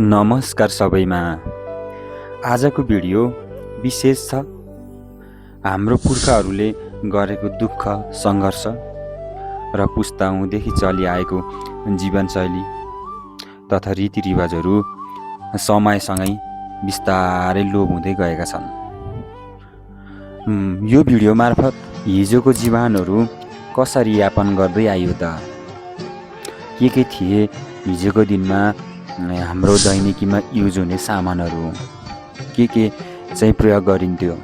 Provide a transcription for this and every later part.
नमस्कार सबैमा। आजको भिडियो विशेष छ। हाम्रो पुर्खाहरूले गरेको दुःख सङ्घर्ष र पुस्ताउँदेखि चलिआएको जीवनशैली तथा रीतिरिवाजहरू समयसँगै बिस्तारै लोप हुँदै गएका छन्। यो भिडियो मार्फत हिजोको जीवनहरू कसरी यापन गर्दै आइयो त, के थिए हिजोको दिनमा हाम्रो दैनिकीमा युज हुने सामानहरू, के चाहिँ प्रयोग गरिन्थ्यो,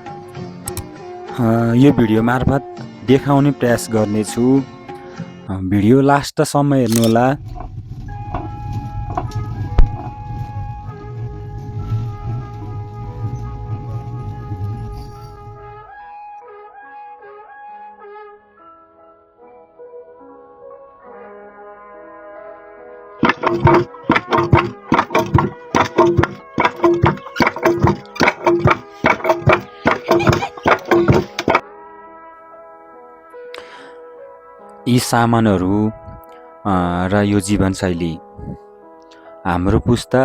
यो भिडियो मार्फत देखाउने प्रयास गर्नेछु। भिडियो लास्टसम्म हेर्नुहोला। यी सामानहरू र यो जीवनशैली हाम्रो पुस्ता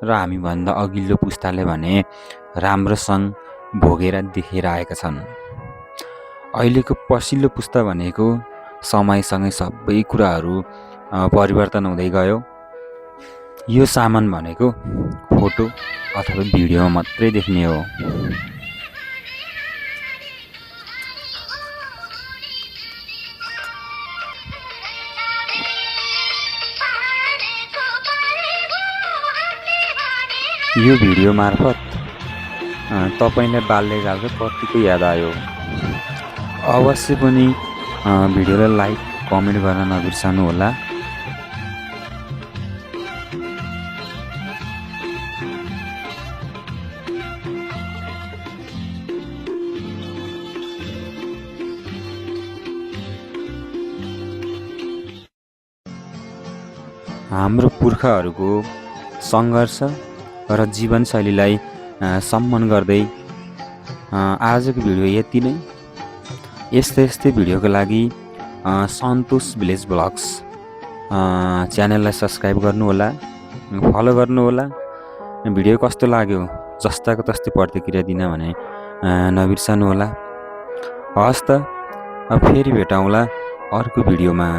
र हामीभन्दा अघिल्लो पुस्ताले भने राम्रोसँग भोगेर देखेर आएका छन्। अहिलेको पछिल्लो पुस्ता भनेको समयसँगै सबै कुराहरू परिवर्तन हुँदै गयो। यो सामान भनेको फोटो अथवा भिडियोमा मात्रै देख्ने हो। यो भिडियो मार्फत तपाईँलाई बाल्यकालको कतिको याद आयो। अवश्य पनि भिडियोलाई लाइक कमेन्ट गर्न नबिर्सनु होला। हाम्रो पुर्खाहरूको सङ्घर्ष र जीवनशैलीलाई सम्मान गर्दै आजको भिडियो यति नै। यस्तै भिडियोको लागि सन्तोष भिलेज ब्लग्स च्यानललाई सब्सक्राइब गर्नुहोला, फलो गर्नुहोला। भिडियो कस्तो लाग्यो जस्ताको तस्तै प्रतिक्रिया दिन भने नबिर्सनु होला। हस् त, फेरि भेटौँला अर्को भिडियोमा।